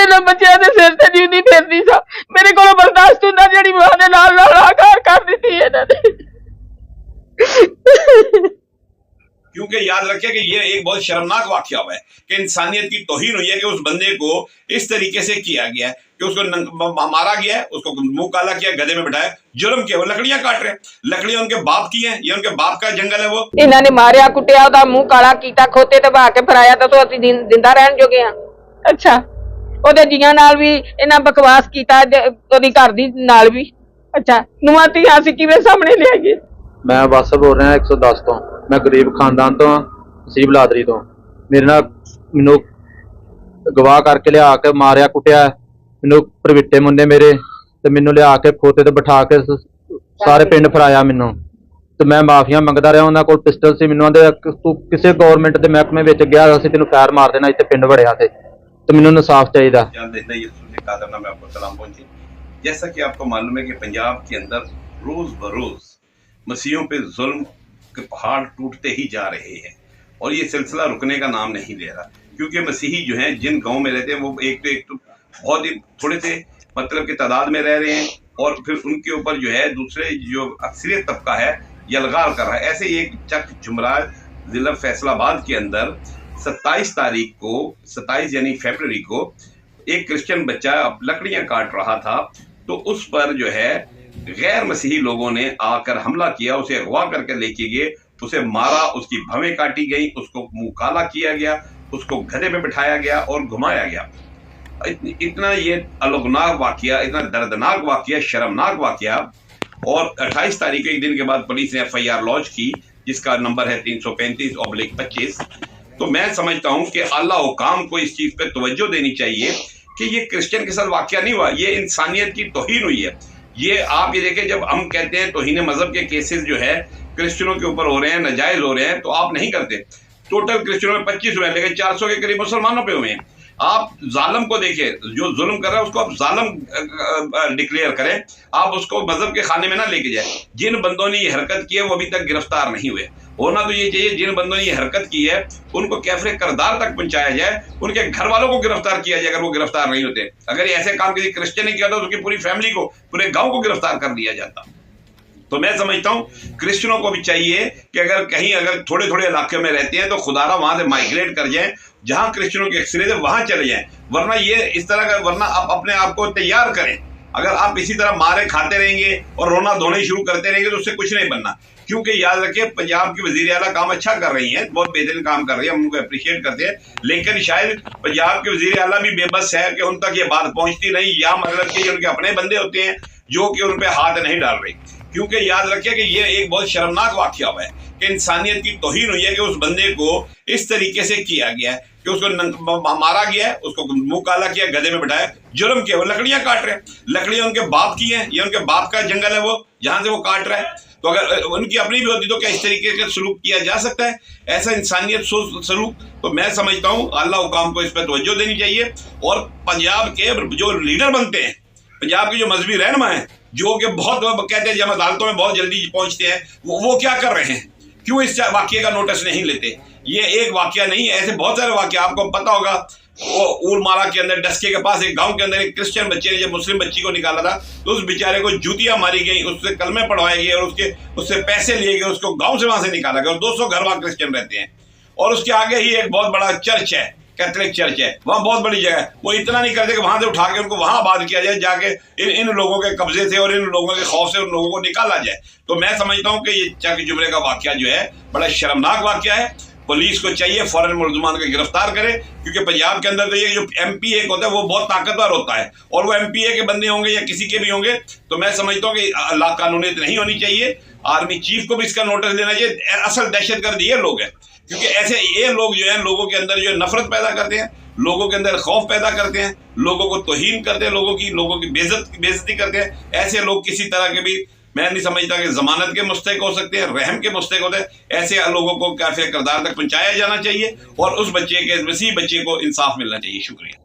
ਇਹਨਾਂ ਬੱਚਿਆਂ ਦੇ ਸਿਰ ਤੇ ਜਿਉਂਦੀ ਫਿਰਦੀ ਸਾਂ, ਮੇਰੇ ਕੋਲੋਂ ਬਰਦਾਸ਼ਤ ਹੁੰਦਾ ਜਿਹੜੀ ਮਾਂ ਦੇ ਨਾਲ ਨਾਲ ਆਕਾਰ ਕਰ ਦਿੱਤੀ ਇਹਨਾਂ ਨੇ। क्योंकि याद रखें कि ये एक बहुत शर्मनाक वाकया हुआ है कि इंसानियत की तौहीन हुई है कि उस बंदे को इस तरीके से किया गया है कि उसको मारा गया है, उसको मुंह काला किया, गधे में बिठाया, जुर्म किया, वो लकड़ियां काट रहे हैं, लकड़ियां उनके बाप की हैं, ये उनके बाप का जंगल है। वो ਇਹਨਾਂ ਨੇ ਮਾਰਿਆ ਕੁੱਟਿਆ, ਉਹਦਾ ਮੂੰਹ ਕਾਲਾ ਕੀਤਾ, ਖੋਤੇ ਤੇ ਬਹਾ ਕੇ ਫਰਾਇਆ ਤਾਂ ਅਸੀਂ ਜਿੰਦਾ ਰਹਿਣ ਜੋਗੇ ਆ। ਅੱਛਾ, ਉਹਦੇ ਜੀਆਂ ਨਾਲ ਵੀ ਇਹਨਾਂ ਬਕਵਾਸ ਕੀਤਾ, ਉਹਦੀ ਘਰ ਦੀ ਨਾਲ ਵੀ। ਅੱਛਾ, ਨੂੰਹਾਂ ਧੀਆਂ ਅਸੀਂ ਕਿਵੇਂ ਸਾਹਮਣੇ ਲਿਆਈਏ? ਮੈਂ ਬਸ ਬੋਲ ਰਿਹਾ 110 ਤੋਂ। ਮੈਂ ਗਰੀਬ ਖਾਨਦਾਨ ਤੋਂ ਨਸੀਬ ਲਾਦਰੀ ਤੋਂ। ਮੇਰੇ ਨਾਲ ਮੈਨੂੰ ਗਵਾਹ ਕਰਕੇ ਲਿਆ ਕੇ ਮਾਰਿਆ ਕੁੱਟਿਆ, ਮੈਨੂੰ ਪ੍ਰਵਿੱਟੇ ਮੁੰਡੇ ਮੇਰੇ ਤੇ ਮੈਨੂੰ ਲਿਆ ਕੇ ਖੋਤੇ ਤੇ ਬਿਠਾ ਕੇ ਸਾਰੇ ਪਿੰਡ ਫਰਾਇਆ ਮੈਨੂੰ। ਤੇ ਮੈਂ ਮਾਫੀਆਂ ਮੰਗਦਾ ਰਿਹਾ, ਉਹਨਾਂ ਕੋਲ ਪਿਸਟਲ ਸੀ। ਮੈਨੂੰ ਆਂਦੇ ਤੂੰ ਕਿਸੇ ਗਵਰਨਮੈਂਟ ਦੇ ਮਹਿਕਮੇ ਵਿੱਚ ਗਿਆ, ਅਸੀਂ ਤੈਨੂੰ ਫਾਇਰ ਮਾਰ ਦੇਣਾ, ਇੱਥੇ ਪਿੰਡ ਵੜਿਆ ਤੇ ਮੈਨੂੰ ਇਨਸਾਫ ਚਾਹੀਦਾ। जैसा कि आपको मालूम है कि पंजाब के अंदर रोज बरोज मसीहों पे जुल्म के पहाड़ टूटते ही जा रहे हैं और ये सिलसिला रुकने का नाम नहीं ले रहा, क्योंकि मसीही जो हैं जिन गांव में रहते हैं वो एक तो बहुत ही थोड़े से मतलब की तादाद में रह रहे हैं और फिर उनके ऊपर जो है दूसरे जो अक्सरियत तबका है यलगार कर रहा है। ऐसे ही एक चक झुमरा जिला फैसलाबाद के अंदर 27 तारीख को 27 यानी फरवरी को एक क्रिश्चियन बच्चा लकड़ियां काट रहा था, तो उस पर जो है गैर मसीही लोगों ने आकर हमला किया, उसे अगवा करके लेके गए, उसे मारा, उसकी भवें काटी गई, उसको मुंह काला किया गया, उसको गधे में बिठाया गया और घुमाया गया। इतना ये अलगनाक वाकया, इतना दर्दनाक वाकया, शर्मनाक वाकया। और 28 तारीख एक दिन के बाद पुलिस ने FIR लॉन्च की, जिसका नंबर है 335/25। तो मैं समझता हूं कि आला हुकाम को इस चीज पे तवज्जो देनी चाहिए कि ये क्रिश्चियन के साथ वाकया नहीं हुआ, ये इंसानियत की तौहीन हुई है। ये आप ये देखें, जब हम कहते हैं तौहीन मजहब के केसेस जो है क्रिश्चियनों के ऊपर हो रहे हैं, नाजायज हो रहे हैं, तो आप नहीं करते। टोटल क्रिश्चियनों में 25 हुए, लेकिन 400 के करीब मुसलमानों पे हुए हैं। आप जालिम को देखिए, जो जुल्म कर रहा है उसको आप जालिम डिक्लेयर करें, आप उसको मजहब के खाने में ना लेके जाए। जिन बंदों ने ये हरकत की है वो अभी तक गिरफ्तार नहीं हुए। होना तो ये चाहिए जिन बंदों ने ये हरकत की है उनको कैफरे करदार तक पहुंचाया जाए, उनके घर वालों को गिरफ्तार किया जाए अगर वो गिरफ्तार नहीं होते। अगर ये ऐसे काम किसी क्रिश्चियन ने किया था तो उसकी पूरी फैमिली को, पूरे गांव को गिरफ्तार कर दिया जाता। तो मैं समझता हूं क्रिश्चियनों को भी चाहिए कि अगर कहीं अगर थोड़े थोड़े इलाके में रहते हैं तो खुदारा वहां से माइग्रेट कर जाएं, जहां क्रिश्चियनों की अक्सरियत है वहां चले जाएं। वरना ये इस तरह का, वरना आप अपने आप को तैयार करें। अगर आप इसी तरह मारे खाते रहेंगे और रोना धोने शुरू करते रहेंगे तो उससे कुछ नहीं बनना। क्योंकि याद रखिए पंजाब की वजीर आला काम अच्छा कर रही हैं, बहुत बेहतरीन काम कर रही है, हम उनको अप्रिशिएट करते हैं, लेकिन शायद पंजाब के वजीर आला भी बेबस है कि उन तक ये बात पहुंचती नहीं, या मतलब कि उनके अपने बंदे होते हैं जो कि उन पर हाथ नहीं डाल रही। क्योंकि याद रखिए कि ये एक बहुत शर्मनाक वाकया हुआ है कि इंसानियत की तौहीन हुई है कि उस बंदे को इस तरीके से किया गया है कि उसको मारा गया है, उसको मुंह काला किया, गधे में बिठाया, जुर्म किया, वो लकड़ियां काट रहे हैं, लकड़ियां उनके बाप की हैं, ये उनके बाप का जंगल है वो जहां से वो काट रहा है। तो अगर उनकी अपनी भी होती तो क्या इस तरीके का सलूक किया जा सकता है? ऐसा इंसानियत सलूक, तो मैं समझता हूँ अल्लाह हुकाम को इस पर तवज्जो देनी चाहिए। और पंजाब के जो लीडर बनते हैं, पंजाब के जो मजहबी रहनुमा हैं, जो कि बहुत कहते हैं जब अदालतों में बहुत जल्दी पहुंचते हैं, वो क्या कर रहे हैं? क्यों इस वाकये का नोटिस नहीं लेते? ये एक वाकया नहीं है, ऐसे बहुत सारे वाकया आपको पता होगा। वो उलमारा के अंदर डस्के के पास एक गांव के अंदर एक क्रिश्चियन बच्चे ने जब मुस्लिम बच्ची को निकाला था तो उस बेचारे को जूतियां मारी गई, उससे कलमे पढ़वाए गए और उससे पैसे लिए गए, उसको गांव से वहां से निकाला गया। और 200 घर वहां क्रिश्चियन रहते हैं और उसके आगे ही एक बहुत बड़ा चर्च है, कैथोलिक चर्च है, वहाँ बहुत बड़ी जगह है। वो इतना नहीं करते कि वहां से उठा के उनको वहां आबाद किया जाए, जाके इन लोगों के कब्जे से और इन लोगों के खौफ से उन लोगों को निकाला जाए। तो मैं समझता हूँ कि ये चक जुमरे का वाकया जो है बड़ा शर्मनाक वाकया है। पुलिस को चाहिए फौरन मुलजमान को गिरफ्तार करे, क्योंकि पंजाब के अंदर तो ये जो MP एक होता है वो बहुत ताकतवर होता है और वो MPA के बंदे होंगे या किसी के भी होंगे। तो मैं समझता हूँ कि अल्लाह कानूनियत नहीं होनी चाहिए। आर्मी चीफ को भी इसका नोटिस देना चाहिए। असल दहशतगर्द ये लोग हैं, क्योंकि ऐसे ये लोग जो है लोगों के अंदर जो नफरत पैदा करते हैं, लोगों के अंदर खौफ पैदा करते हैं, लोगों को तौहीन करते हैं, लोगों की बेइज्जती करते हैं। ऐसे लोग किसी तरह के भी, मैं नहीं समझता कि जमानत के मुस्तहिक हो सकते हैं, रहम के मुस्तहिक होते हैं। ऐसे लोगों को काफी किरदार तक पहुंचाया जाना चाहिए और उस बच्चे के, मसीह बच्चे को इंसाफ मिलना चाहिए। शुक्रिया।